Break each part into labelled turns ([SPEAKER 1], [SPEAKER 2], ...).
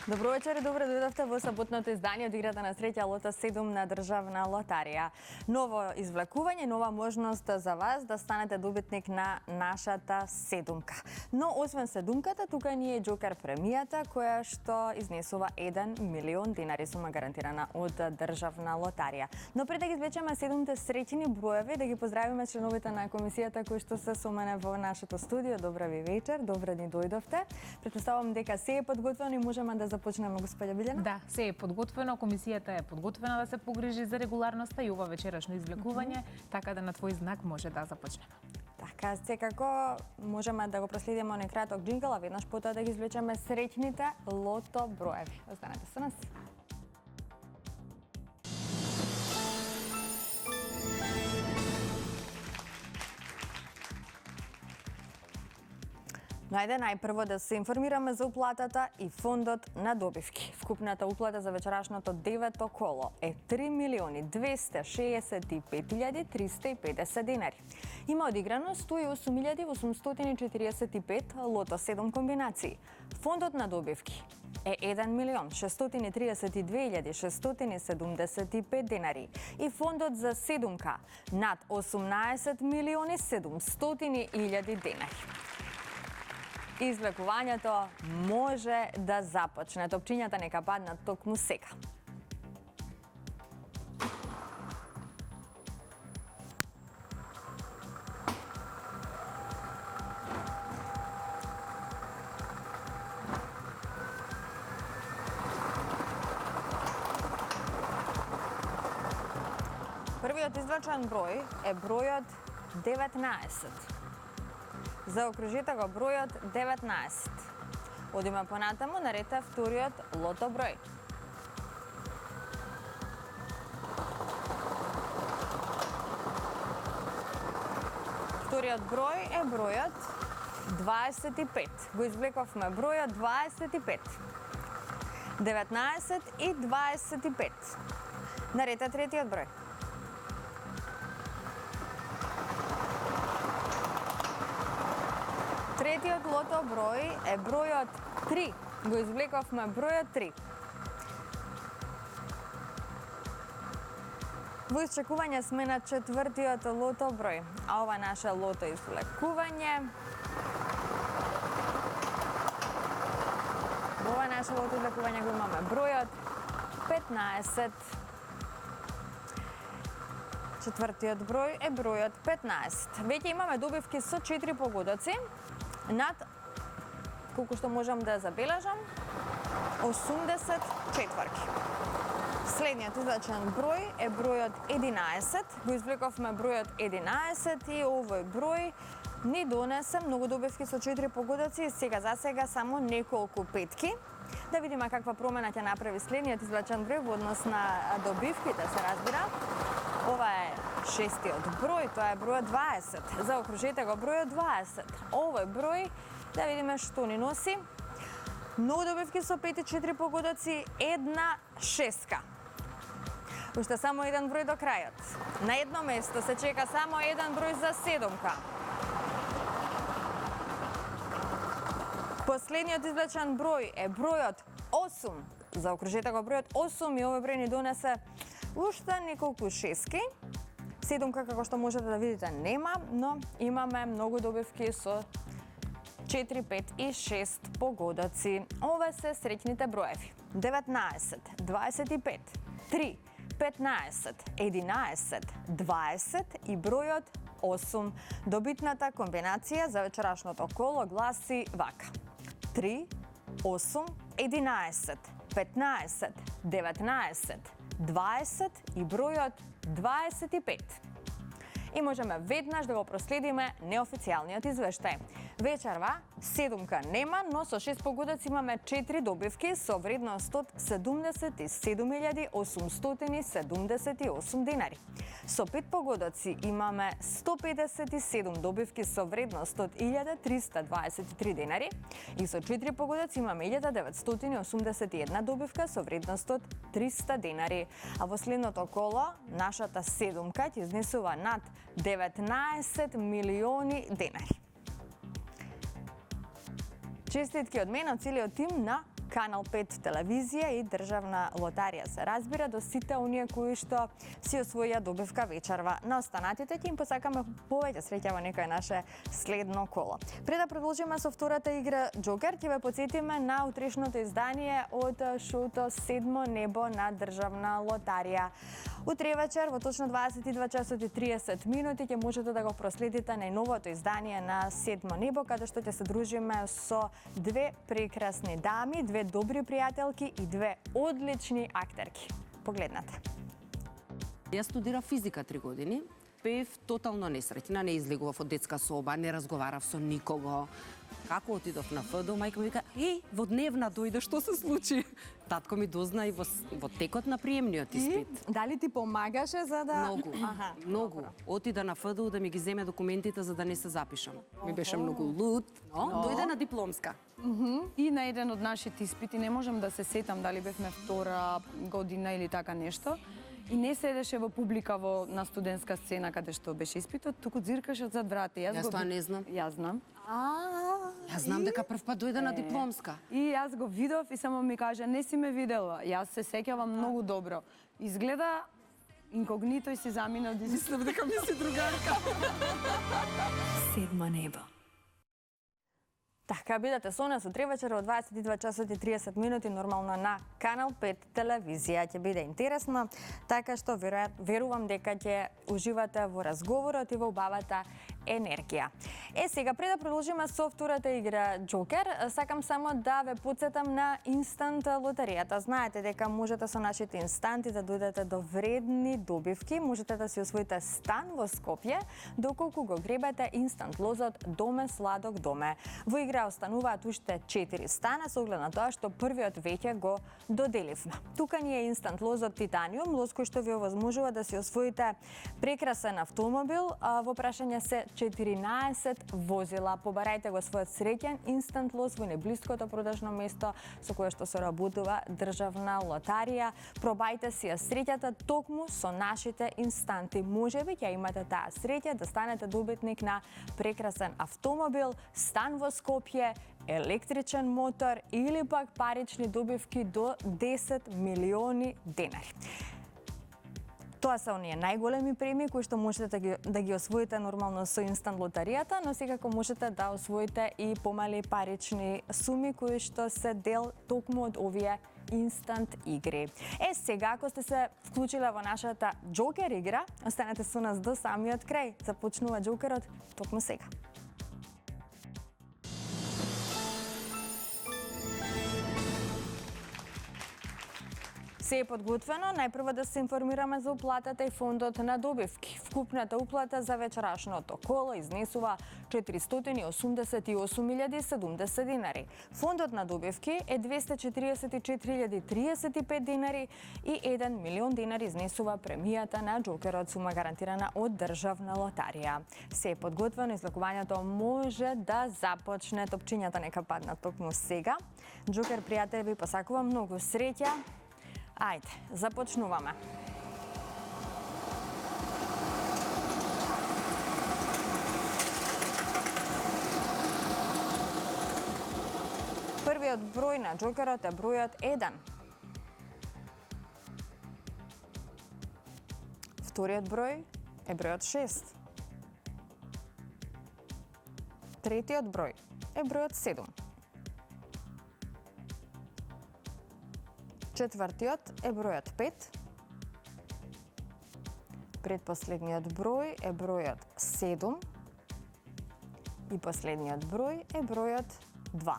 [SPEAKER 1] Добро вечер и добро дојдовте во саботното издание од играта на среќа Лото 7 на Државна лотарија. Ново извлекување, нова можност за вас да станете добитник на нашата седумка. Но освен седумката, тука ни е Џокер премијата која што изнесува 1 милион динари сума гарантирана од Државна лотарија. Но пред да ги извлечеме седумте среќни броеви, да ги поздравиме членовите на комисијата кои што се со мене во нашето студио. Добра ви вечер, добро ни дојдовте. Претпоставувам дека се е подготвено и можеме да започнеме, господја Билјана?
[SPEAKER 2] Да, се е подготвено, комисијата е подготвена да се погрижи за регуларноста и ова вечерашно извлекување, така да на твој знак може да започнеме.
[SPEAKER 1] Така, секако можеме да го проследиме оној краток джингл, а веднаш потоа да ги извлечеме среќните лото броеви. Останете со нас. Но ајде најпрво да се информираме за уплатата и фондот на добивки. Вкупната уплата за вечерашното 9-то коло е 3.265.350 динари. Има одиграно 108.845 лото 7 комбинации. Фондот на добивки е 1.632.675 динари и фондот за седумка над 18.700.000 динари. Извлекувањето може да започне. Топчињата нека паднат токму сега. Првиот извлечен број е бројот 19. Заокружите го бројот 19. Одиме понатаму, наред е вториот лото број. Вториот број е бројот 25. Го извлековме бројот 25. 19 и 25. Наред е третиот број. Третиот лото број е бројот 3. Го извлековме бројот 3. Во исчекување сме на четвртиот лото број, а ова наше лото извлекување го имаме бројот 15. Четвртиот број е бројот 15. Веќе имаме добивки со 4 погодоци над, колку што можам да забележам, 80 четврки. Следниот извлечен број е бројот 11. Го извлековме бројот 11 и овој број ни донесе многу добивки со 4 погодоци и сега за сега само неколку петки. Да видиме каква промена ќе направи следниот извлечен број во однос на добивките, се разбира. Ова е шестиот број, тоа е бројот 20. Заокружете го бројот 20. Овој број, да видиме што ни носи. Многу добивки со 5 и 4 погодоци, една шестка. Уште само еден број до крајот. На едно место се чека само еден број за седумка. Последниот извлечен број е бројот 8. Заокружете го бројот 8 и овој број ни донесе уште неколку шестки. Седумка, како што можете да видите, нема, но имаме многу добивки со 4, 5 и 6 погодоци. Ова се среќните броеви. 19, 25, 3, 15, 11, 20 и бројот 8. Добитната комбинација за вечерашното коло гласи вака. 3, 8, 11, 15, 19, 20 и бројот 25. И можеме веднаш да го проследиме неофицијалниот извештај. Вечерва седумка нема, но со 6 погодоци имаме 4 добивки со вредност од 77.878 динари. Со 5 погодоци имаме 157 добивки со вредност од 1.323 динари и со 4 погодоци имаме 1.981 добивка со вредност од 300 динари. А во следното коло нашата седумка ќе изнесува над 19 милиони динари. Честитки од мен, од целиот тим на Канал 5 телевизија и Државна лотарија се разбира до сите оние кои што си освоја добивка вечерва. На останатите ќе им посакаме повеќе среќа во некој наше следно коло. Пред да продолжиме со втората игра Джокер, ќе ве потсетиме на утрешното издание од шоуто Седмо небо на Државна лотарија. Утре вечер во точно 22 часот и 30 минути ќе можете да го проследите најновото издание на Седмо небо, каде што ќе се дружиме со две прекрасни дами, две добри пријателки и две одлични актерки. Погледнете.
[SPEAKER 3] Јас студирав физика 3 години. Бев тотално несреќна, не излегував од детска соба, не разговарав со никого. Како отидов на ФДО, мајка ми вика: "Еј, во дневна дојде, што се случи?" Татко ми дозна и во текот на приемниот испит.
[SPEAKER 1] И дали ти помагаше за да
[SPEAKER 3] Многу, многу. Отида на ФДО да ми ги земе документите за да не се запишам. Ми беше многу луд, но дојде на дипломска.
[SPEAKER 4] И на еден од нашите испити, не можам да се сетам дали бевме втора година или така нешто, и не седеше во публика на студентска сцена каде што беше испитот, туку дзиркаше од зад врата.
[SPEAKER 3] Јас тоа не знам.
[SPEAKER 4] Јас знам.
[SPEAKER 3] Јас знам дека прв пат дојде на дипломска.
[SPEAKER 4] И јас го видов и само ми кажа: "Не си ме видела." Јас се сеќавам многу добро. Изгледа инкогнито и си замина од
[SPEAKER 3] Мислам дека ми си другарка.
[SPEAKER 1] Седмо небо. Така, бидете со нас утре вечер од 22 часот и 30 минути нормално на Канал 5 телевизија. Ќе биде интересно, така што верувам дека ќе уживате во разговорот и во убавата енергија. Сега, пред да продолжиме со втората игра Джокер, сакам само да ве потсетам на инстант лотаријата. Знаете дека можете со нашите инстанти да дојдете до вредни добивки, можете да си освоите стан во Скопје, доколку го гребете инстант лозот Доме Сладок Доме. Во игра остануваат уште 4 стана со оглед на тоа што првиот веќе го доделивме. Тука ни е инстант лозот Титаниум, лоз кој што ви овозможува да си освоите прекрасен автомобил. Во прашање се 14 возила. Побарајте го својот среќен инстант лоз во најблиското продажно место со кое што се работува Државна лотарија. Пробајте си ја среќата токму со нашите инстанти. Можеби ќе имате таа среќа да станете добитник на прекрасен автомобил, стан во Скопје, електричен мотор или пак парични добивки до 10 милиони денари. Тоа се оние најголеми премии кои што можете да ги освоите нормално со инстант лотаријата, но секако можете да освоите и помали парични суми кои што се дел токму од овие инстант игри. Сега, ако сте се вклучиле во нашата Джокер игра, останете со нас до самиот крај. Започнува Джокерот токму сега. Се е подготвено, најпрво да се информираме за уплатата и фондот на добивки. Вкупната уплата за вечерашното коло изнесува 488.070 денари. Фондот на добивки е 244.035 денари и 1 милион денари изнесува премијата на Джокерот, сума гарантирана од Државна лотарија. Се е подготвено, излакувањето може да започне. Топчињата нека паднат токму сега. Джокер, пријатели, ви посакувам многу среќа. Ајде, започнуваме. Првиот број на Джокерот е бројот 1. Вториот број е бројот 6. Третиот број е бројот 7. Четвртиот е бројот 5. Предпоследниот број е бројот 7. И последниот број е бројот 2.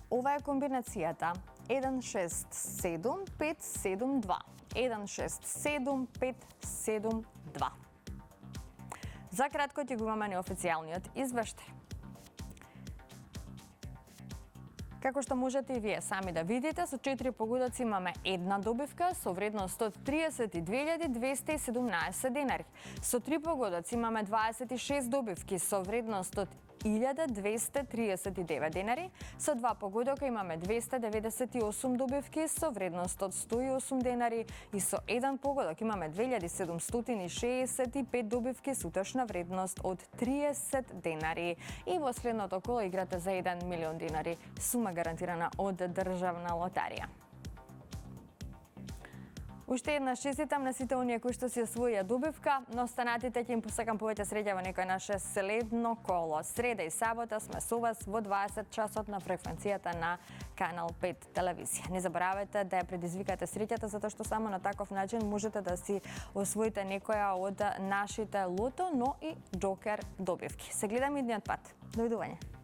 [SPEAKER 1] Ова е комбинацијата 167572. 167572. За кратко ќе го имаме неофицијалниот извештај. Како што можете и вие сами да видите, со 4 погодаци имаме една добивка со вредност од 32.217 денари. Со 3 погодаци имаме 26 добивки со вредност од 1239 денари. Со 2 погодока имаме 298 добивки со вредност од 108 денари и со 1 погодок имаме 2765 добивки со утошна вредност од 30 денари. И во следното коло играте за 1 милион денари, сума гарантирана од Државна лотарија. Уште еднаш честитам на сите оние кои што си освоија добивка, но останатите ќе им посакам повеќе среќа во некој наше следно коло. Среда и сабота сме со вас во 20 часот на фреквенцијата на Канал 5 телевизија. Не заборавајте да ја предизвикате среќата, затоа што само на таков начин можете да си освоите некоја од нашите лото, но и джокер добивки. Се гледаме идниот пат. Довидување.